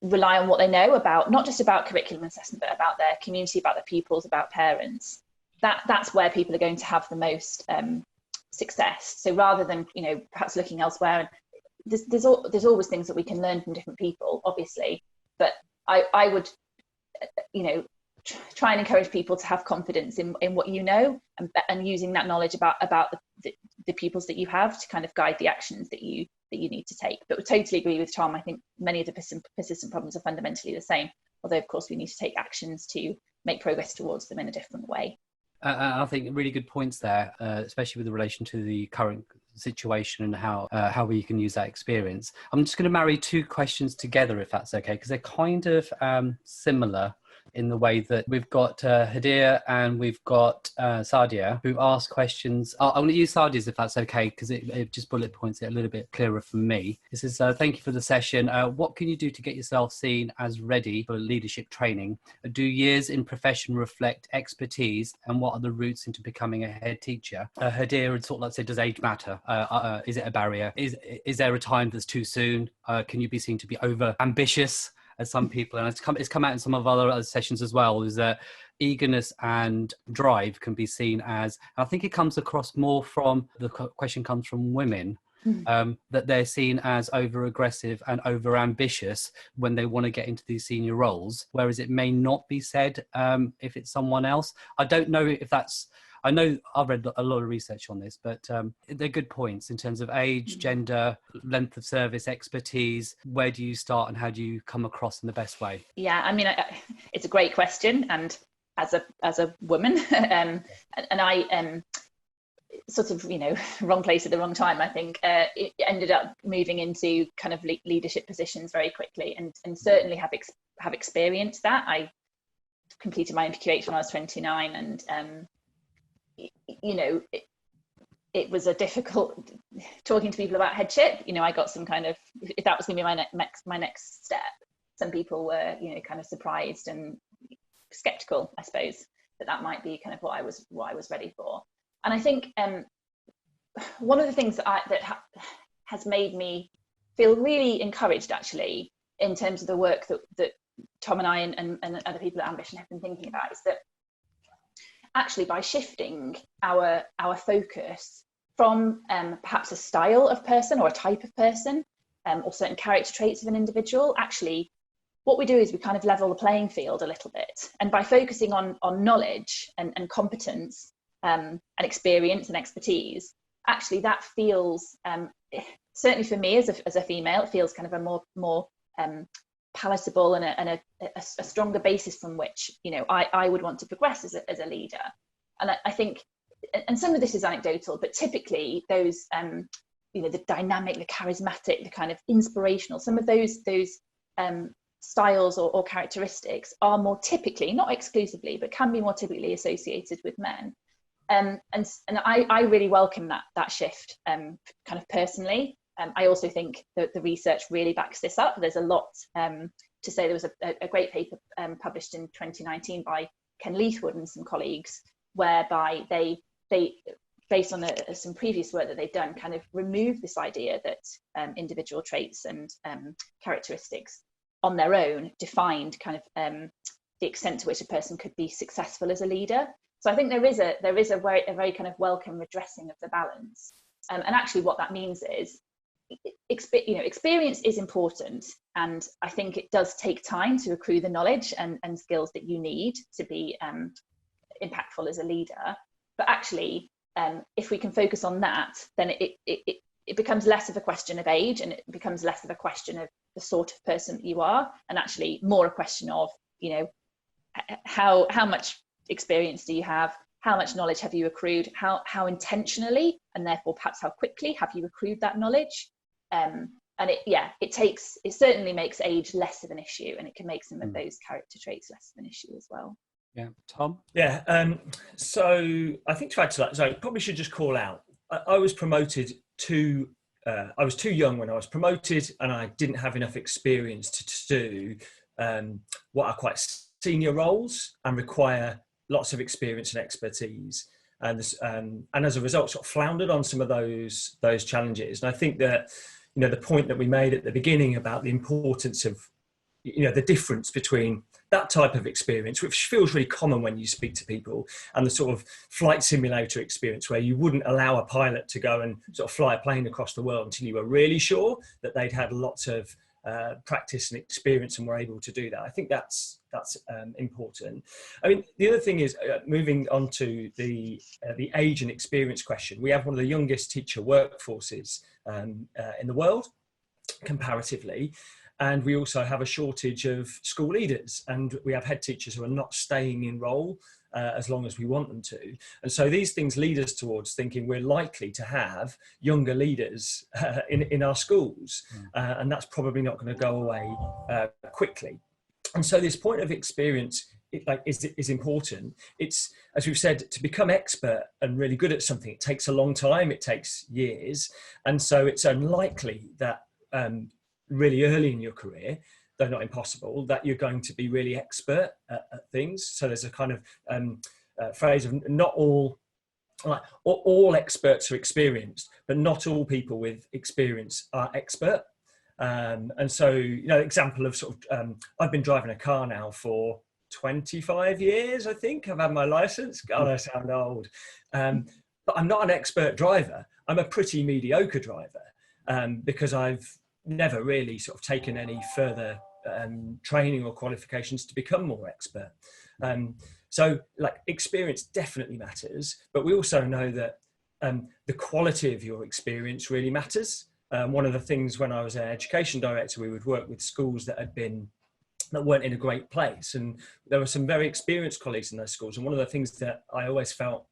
rely on what they know about, not just about curriculum assessment, but about their community, about their pupils, about parents, that's where people are going to have the most success. So rather than, you know, perhaps looking elsewhere, there's always things that we can learn from different people, obviously, but I would, you know, try and encourage people to have confidence in what you know, and using that knowledge about the pupils that you have to kind of guide the actions that you need to take. But we totally agree with Tom. I think many of the persistent problems are fundamentally the same, although of course we need to take actions to make progress towards them in a different way. I think really good points there, especially with the relation to the current situation and how we can use that experience. I'm just going to marry two questions together, if that's okay, because they're kind of similar in the way that we've got Hadir and we've got Sadia, who ask questions. I'm going to use Sadia's if that's okay, because it just bullet points it a little bit clearer for me. This is, thank you for the session. What can you do to get yourself seen as ready for leadership training? Do years in profession reflect expertise, and what are the routes into becoming a head teacher? Hadir would sort of like say, does age matter? Is it a barrier? Is there a time that's too soon? Can you be seen to be over ambitious as some people, and it's come out in some of other sessions as well, is that eagerness and drive can be seen as, I think it comes across more from, the question comes from women, that they're seen as over aggressive and over ambitious when they want to get into these senior roles, whereas it may not be said if it's someone else. I don't know if that's, I know I've read a lot of research on this, but they're good points in terms of age, gender, length of service, expertise. Where do you start and how do you come across in the best way? Yeah, I mean, it's a great question. And as a woman, and I sort of, you know, wrong place at the wrong time, I think, it ended up moving into kind of leadership positions very quickly, and certainly have experienced that. I completed my MPQH when I was 29, and you know, it was a difficult talking to people about headship. You know, I got some kind of, if that was going to be my next step, some people were, you know, kind of surprised and skeptical, I suppose, that might be kind of what I was ready for. And I think one of the things that has made me feel really encouraged, actually, in terms of the work that Tom and I and other people at Ambition have been thinking about, is that actually by shifting our focus from perhaps a style of person or a type of person, or certain character traits of an individual, actually what we do is we kind of level the playing field a little bit. And by focusing on knowledge and competence and experience and expertise, actually that feels, certainly for me as a female, it feels kind of a more palatable and a stronger basis from which, you know, I would want to progress as a leader. And I think, and some of this is anecdotal, but typically those, you know, the dynamic, the charismatic, the kind of inspirational, some of those styles or characteristics are more typically, not exclusively, but can be more typically associated with men. And I really welcome that shift, kind of personally. I also think that the research really backs this up. There's a lot to say. There was a great paper published in 2019 by Ken Leithwood and some colleagues, whereby they based on some previous work that they've done, kind of remove this idea that individual traits and characteristics on their own defined kind of the extent to which a person could be successful as a leader. So I think there is a very kind of welcome redressing of the balance. And actually what that means is, experience is important, and I think it does take time to accrue the knowledge and skills that you need to be impactful as a leader. But actually, if we can focus on that, then it becomes less of a question of age, and it becomes less of a question of the sort of person that you are, and actually more a question of, how much experience do you have, how much knowledge have you accrued, how intentionally, and therefore perhaps how quickly have you accrued that knowledge. And it certainly makes age less of an issue, and it can make some of those character traits less of an issue as well. Yeah, Tom? Yeah, so I think to add to that, so I probably should just call out, I was promoted to, I was too young when I was promoted, and I didn't have enough experience to do what are quite senior roles and require lots of experience and expertise. And as a result, sort of floundered on some of those challenges. And I think that, the point that we made at the beginning about the importance of, the difference between that type of experience, which feels really common when you speak to people, and the sort of flight simulator experience where you wouldn't allow a pilot to go and sort of fly a plane across the world until you were really sure that they'd had lots of practice and experience and were able to do that. I think that's important. I mean, the other thing is, moving on to the age and experience question, we have one of the youngest teacher workforces in the world, comparatively. And we also have a shortage of school leaders, and we have head teachers who are not staying in role as long as we want them to. And so these things lead us towards thinking we're likely to have younger leaders in our schools, and that's probably not going to go away quickly. And so this point of experience is important. It's, as we've said, to become expert and really good at something, it takes a long time, it takes years. And so it's unlikely that really early in your career, though not impossible, that you're going to be really expert at things. So there's a kind of phrase of not all experts are experienced, but not all people with experience are expert. And so, example of sort of, I've been driving a car now for 25 years, I think. I've had my license. God, I sound old. But I'm not an expert driver. I'm a pretty mediocre driver because I've never really sort of taken any further training or qualifications to become more expert. So experience definitely matters, but we also know that the quality of your experience really matters. One of the things when I was an education director, we would work with schools that weren't in a great place, and there were some very experienced colleagues in those schools. And one of the things that I always felt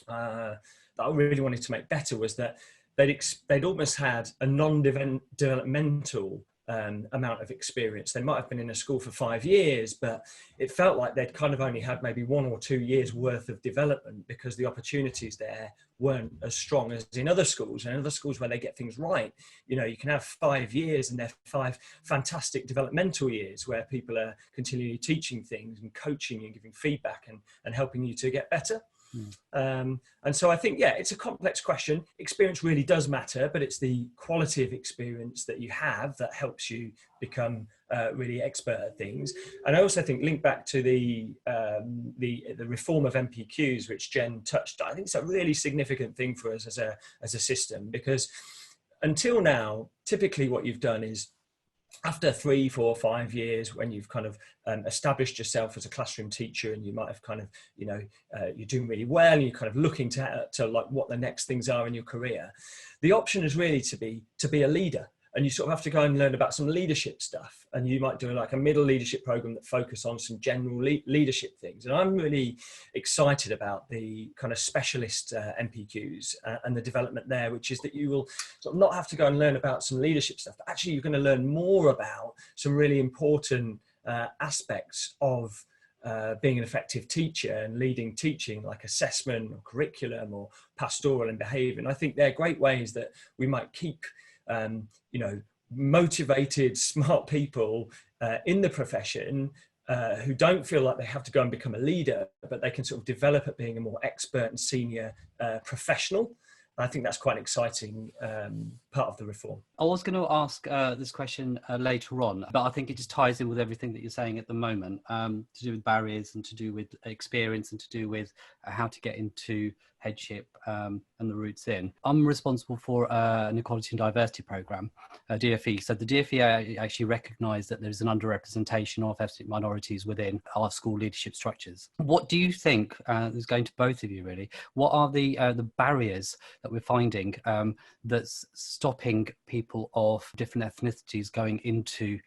that I really wanted to make better was that they'd almost had a non-developmental amount of experience. They might have been in a school for 5 years, but it felt like they'd kind of only had maybe 1 or 2 years worth of development because the opportunities there weren't as strong as in other schools. And in other schools where they get things right, you can have 5 years and they're 5 fantastic developmental years where people are continually teaching things and coaching and giving feedback and helping you to get better. And so I think, it's a complex question. Experience really does matter, but it's the quality of experience that you have that helps you become really expert at things. And I also think, link back to the reform of MPQs, which Jen touched on, I think it's a really significant thing for us as a system, because until now, typically what you've done is, after 3, 4, 5 years, when you've kind of established yourself as a classroom teacher, and you might have kind of, you're doing really well, and you're kind of looking to like what the next things are in your career, the option is really to be a leader. and you sort of have to go and learn about some leadership stuff, and you might do like a middle leadership program that focus on some general leadership things. And I'm really excited about the kind of specialist MPQs and the development there, which is that you will sort of not have to go and learn about some leadership stuff, but actually you're going to learn more about some really important aspects of being an effective teacher and leading teaching, like assessment or curriculum or pastoral and behaviour. And I think they're great ways that we might keep motivated, smart people in the profession who don't feel like they have to go and become a leader, but they can sort of develop at being a more expert and senior professional. I think that's quite an exciting part of the reform. I was going to ask this question later on, but I think it just ties in with everything that you're saying at the moment, to do with barriers and to do with experience and to do with how to get into headship and the routes in. I'm responsible for an equality and diversity programme, DFE. So the DFE actually recognised that there's an underrepresentation of ethnic minorities within our school leadership structures. What do you think, this is going to both of you really, what are the barriers that we're finding that's stopping people of different ethnicities going into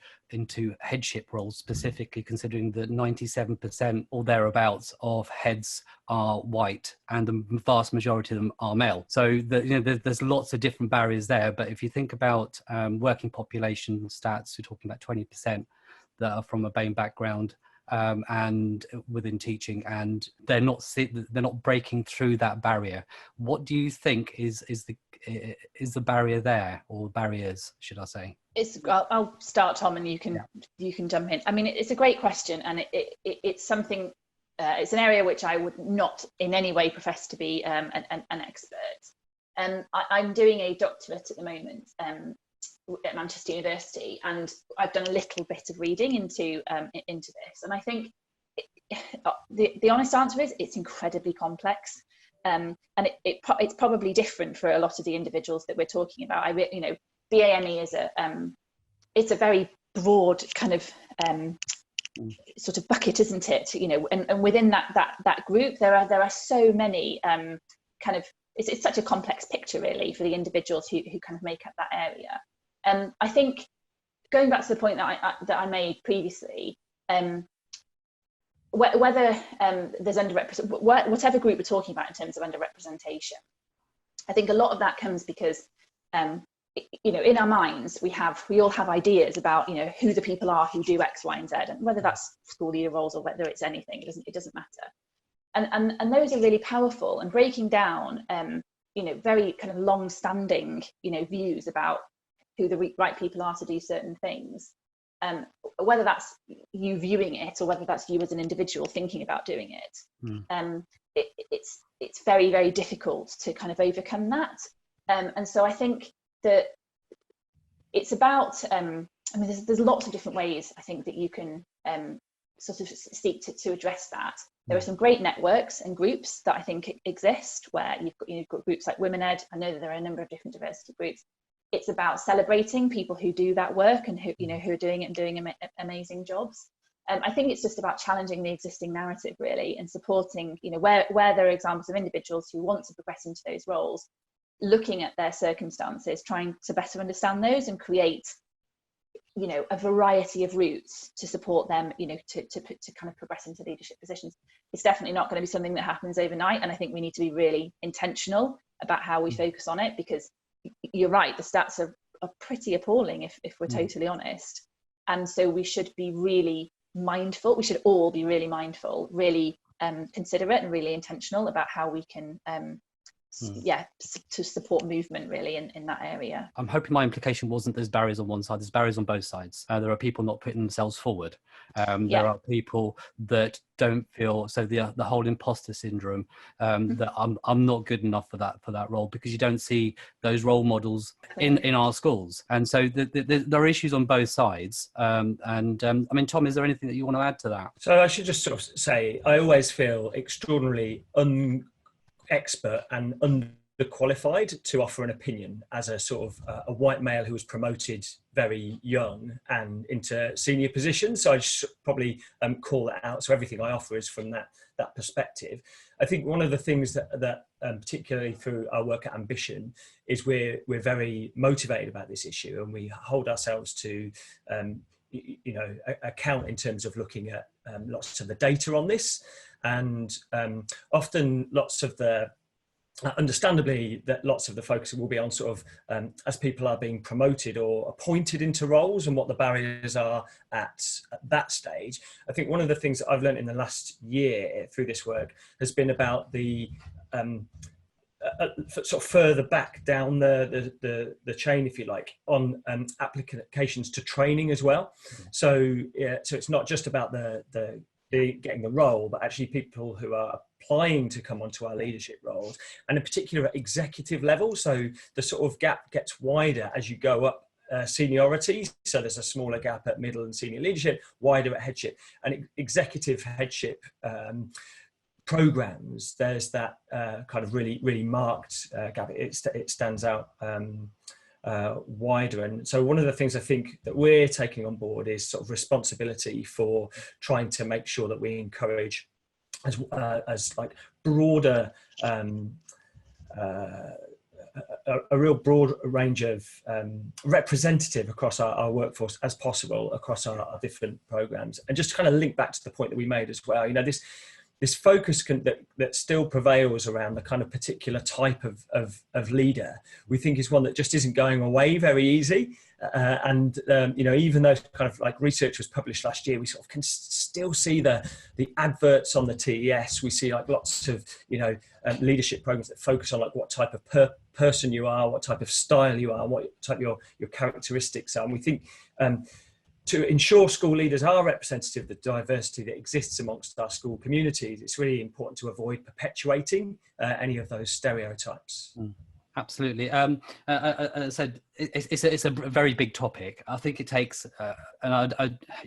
headship roles, specifically considering that 97% or thereabouts of heads are white and the vast majority of them are male? So there's lots of different barriers there. But if you think about working population stats, we're talking about 20% that are from a BAME background, and within teaching, and they're not breaking through that barrier. What do you think is the barrier there, or barriers, should I say? I'll start, Tom, and you can jump in. I mean, it's a great question, and it's something. It's an area which I would not in any way profess to be an expert. I'm doing a doctorate at the moment at Manchester University, and I've done a little bit of reading into this, and I think the honest answer is it's incredibly complex, and it's probably different for a lot of the individuals that we're talking about. BAME is it's a very broad kind of sort of bucket, isn't it? And within that group there are so many kind of it's such a complex picture really for the individuals who kind of make up that area. I think going back to the point that I made previously, whether there's whatever group we're talking about in terms of underrepresentation, I think a lot of that comes because in our minds we all have ideas about who the people are who do X, Y, and Z, and whether that's school leader roles or whether it's anything, it doesn't matter. And those are really powerful, and breaking down very kind of long-standing views about who the right people are to do certain things, whether that's you viewing it or whether that's you as an individual thinking about doing it, it's very, very difficult to kind of overcome that. And so I think that it's about, there's lots of different ways I think that you can sort of seek to address that. There are some great networks and groups that I think exist where you've got groups like Women Ed. I know that there are a number of different diversity groups. It's about celebrating people who do that work and who are doing it and doing amazing jobs. I think it's just about challenging the existing narrative really, and supporting where there are examples of individuals who want to progress into those roles, looking at their circumstances, trying to better understand those and create a variety of routes to support them to kind of progress into leadership positions. It's definitely not going to be something that happens overnight, and I think we need to be really intentional about how we focus on it, because you're right, the stats are pretty appalling if we're totally honest. And so we should be really mindful, we should all be really mindful, really considerate and really intentional about how we can to support movement really in that area. I'm hoping my implication wasn't there's barriers on one side, there's barriers on both sides. There are people not putting themselves forward. There are people that don't feel, so the whole imposter syndrome, that I'm not good enough for that role, because you don't see those role models in our schools. And so there are issues on both sides. Tom, is there anything that you want to add to that? So I should just sort of say, I always feel extraordinarily expert and underqualified to offer an opinion as a sort of a white male who was promoted very young and into senior positions. So I should probably call that out. So everything I offer is from that perspective. I think one of the things that particularly through our work at Ambition is we're very motivated about this issue, and we hold ourselves to account in terms of looking at lots of the data on this, and often understandably that lots of the focus will be on sort of as people are being promoted or appointed into roles and what the barriers are at that stage. I think one of the things that I've learned in the last year through this work has been about the sort of further back down the chain, if you like, on applications to training as well. So it's not just about the getting the role, but actually people who are applying to come onto our leadership roles, and in particular at executive level. So the sort of gap gets wider as you go up seniority. So there's a smaller gap at middle and senior leadership, wider at headship, and executive headship programs. There's that kind of really marked gap. It stands out wider. And so one of the things I think that we're taking on board is sort of responsibility for trying to make sure that we encourage as like broader a real broad range of representative across our workforce as possible across our different programs. And just to kind of link back to the point that we made as well, this focus that still prevails around the kind of particular type of leader, we think is one that just isn't going away very easy. Even though kind of like research was published last year, we sort of can still see the adverts on the TES. We see like lots of leadership programs that focus on like what type of person you are, what type of style you are, what type your characteristics are. And we think to ensure school leaders are representative of the diversity that exists amongst our school communities, it's really important to avoid perpetuating any of those stereotypes. Absolutely. As I said, it's a very big topic. I think it takes,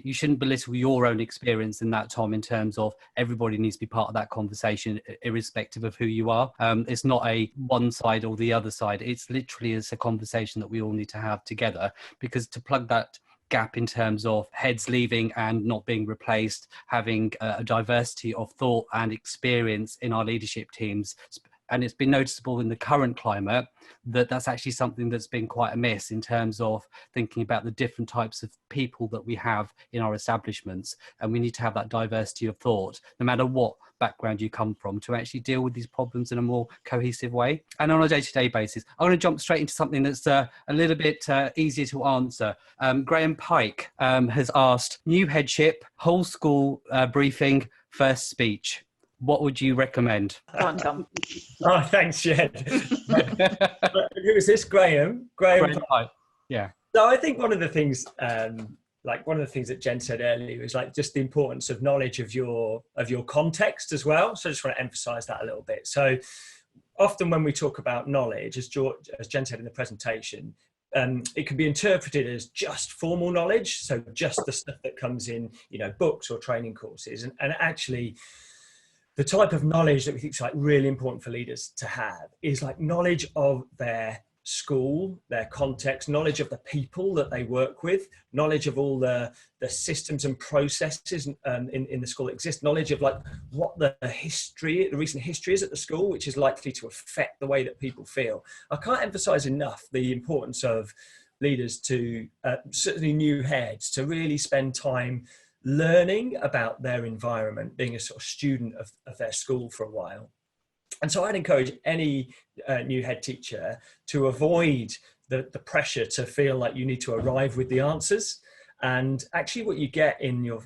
you shouldn't belittle your own experience in that, Tom, in terms of everybody needs to be part of that conversation, irrespective of who you are. It's not a one side or the other side. It's literally a conversation that we all need to have together, because to plug that gap in terms of heads leaving and not being replaced, having a diversity of thought and experience in our leadership teams. And it's been noticeable in the current climate that that's actually something that's been quite amiss in terms of thinking about the different types of people that we have in our establishments. And we need to have that diversity of thought, no matter what background you come from, to actually deal with these problems in a more cohesive way. And on a day-to-day basis, I'm going to jump straight into something that's a little bit easier to answer. Graham Pike has asked, new headship, whole school briefing, first speech. What would you recommend? Go on, Tom. Oh, thanks, Jen. Who is this? Graham Pike. Yeah. So I think one of the things that Jen said earlier is like just the importance of knowledge of your context as well. So I just want to emphasize that a little bit. So often when we talk about knowledge, as Jen said in the presentation, it can be interpreted as just formal knowledge. So just the stuff that comes in, books or training courses. And actually, the type of knowledge that we think is like really important for leaders to have is like knowledge of their school, their context, knowledge of the people that they work with, knowledge of all the systems and processes in the school that exist, knowledge of like what the recent history is at the school, which is likely to affect the way that people feel. I can't emphasize enough the importance of leaders to, certainly new heads, to really spend time learning about their environment, being a sort of student of their school for a while. And so I'd encourage any new head teacher to avoid the pressure to feel like you need to arrive with the answers. And actually what you get in your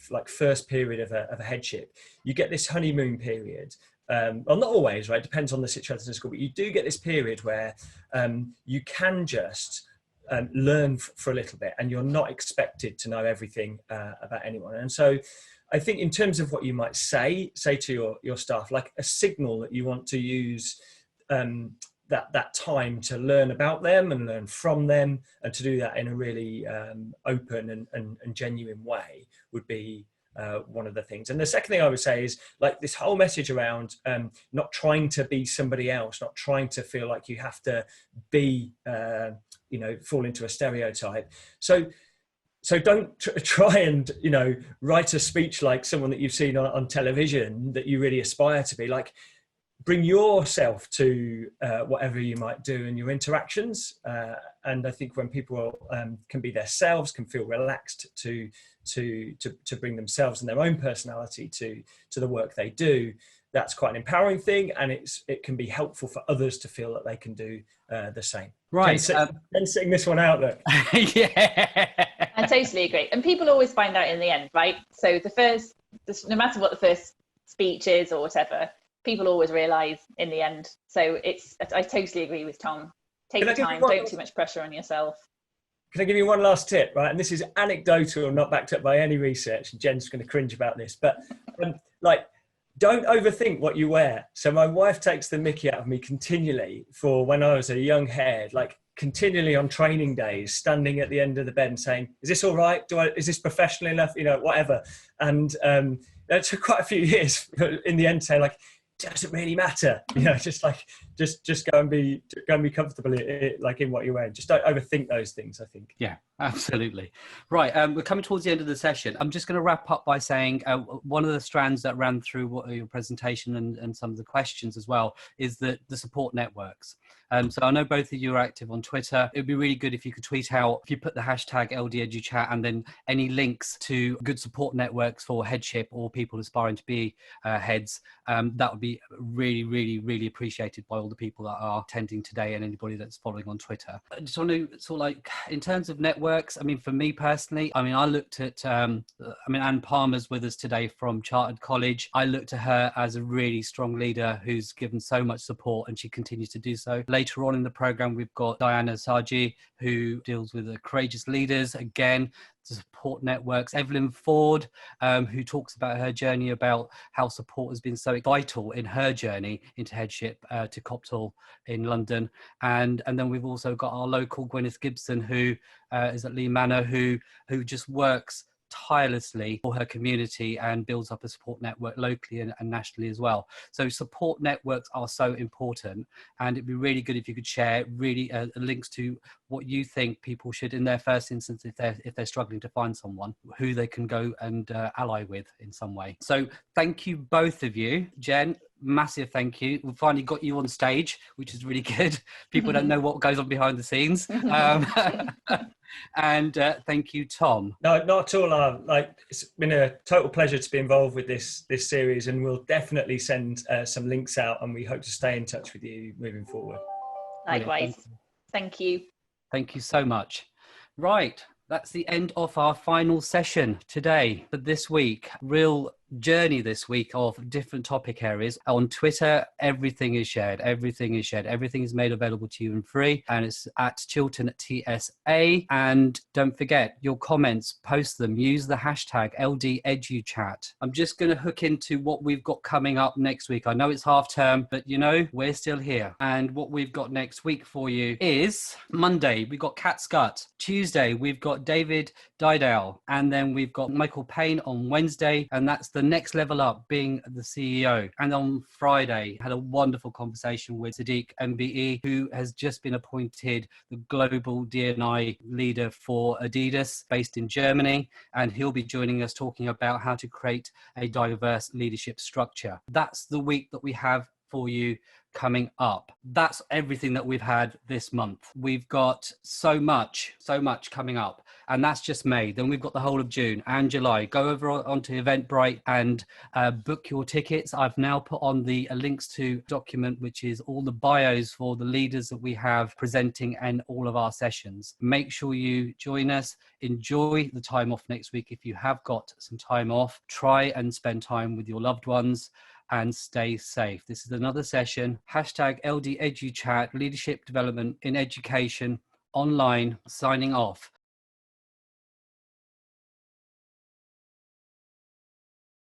like first period of a headship, you get this honeymoon period. Well, not always, right? Depends on the situation in school, but you do get this period where you can just learn for a little bit, and you're not expected to know everything about anyone. And so I think in terms of what you might say to your staff, like a signal that you want to use that time to learn about them and learn from them, and to do that in a really open and genuine way would be one of the things. And the second thing I would say is like this whole message around not trying to be somebody else, not trying to feel like you have to be, fall into a stereotype. So don't try and, write a speech like someone that you've seen on television that you really aspire to be. Like, bring yourself to whatever you might do in your interactions. And I think when people can be themselves, can feel relaxed to bring themselves and their own personality to the work they do, that's quite an empowering thing, and it can be helpful for others to feel that they can do the same. Right. Then sitting this one out, look. Yeah. I totally agree. And people always find out in the end, right? So no matter what the first speech is or whatever, people always realise in the end. So I totally agree with Tom. Take your time, don't too much pressure on yourself. Can I give you one last tip, right? And this is anecdotal, not backed up by any research, and Jen's going to cringe about this, but don't overthink what you wear. So my wife takes the mickey out of me continually for when I was a young head, like continually on training days, standing at the end of the bed and saying, is this all right? Is this professional enough? Whatever. And it took quite a few years in the end saying like, doesn't really matter, just go and be comfortable in what you're wearing. Just don't overthink those things, I think. Yeah, absolutely. Right, we're coming towards the end of the session. I'm just going to wrap up by saying one of the strands that ran through your presentation and some of the questions as well is the support networks. So I know both of you are active on Twitter. It would be really good if you could tweet out, if you put the hashtag LDeduchat and then any links to good support networks for Headship or people aspiring to be heads. That would be really, really, really appreciated by all the people that are attending today and anybody that's following on Twitter. I just want to sort of like, in terms of networks, for me personally, I looked at, Anne Palmer's with us today from Chiltern College. I looked at her as a really strong leader who's given so much support, and she continues to do so. Later on in the program, we've got Diana Saji, who deals with the courageous leaders, again, to support networks. Evelyn Ford, who talks about her journey, about how support has been so vital in her journey into headship to Copthall in London. And then we've also got our local Gwyneth Gibson, who is at Lee Manor, who just works tirelessly for her community and builds up a support network locally and nationally as well. So support networks are so important, and it'd be really good if you could share really links to what you think people should, in their first instance, if they're struggling to find someone who they can go and ally with in some way. So thank you, both of you. Jen, massive thank you. We've finally got you on stage, which is really good. People don't know what goes on behind the scenes. And thank you, Tom. No, not at all. It's been a total pleasure to be involved with this series, and we'll definitely send some links out, and we hope to stay in touch with you moving forward. Likewise. Thank you. Thank you so much. Right. That's the end of our final session today for this week. Real journey this week of different topic areas. On Twitter, everything is shared. Everything is made available to you and free, and it's at Chiltern TSA. And don't forget your comments, post them, use the hashtag LDeduchat. I'm just going to hook into what we've got coming up next week. I know it's half term, but we're still here. And what we've got next week for you is Monday, we've got Kat Scott. Tuesday, we've got David Didale, and then we've got Michael Payne on Wednesday, and that's the next level up, being the CEO. And on Friday, had a wonderful conversation with Sadiq MBE, who has just been appointed the global D&I leader for Adidas, based in Germany, and he'll be joining us talking about how to create a diverse leadership structure. That's the week that we have for you coming up. That's everything that we've had this month. We've got so much coming up, and that's just May. Then we've got the whole of June and July. Go over onto Eventbrite and book your tickets. I've now put on the links to document, which is all the bios for the leaders that we have presenting in all of our sessions. Make sure you join us. Enjoy the time off next week. If you have got some time off, try and spend time with your loved ones and stay safe. This is another session. Hashtag LDeduchat, leadership development in education online, signing off.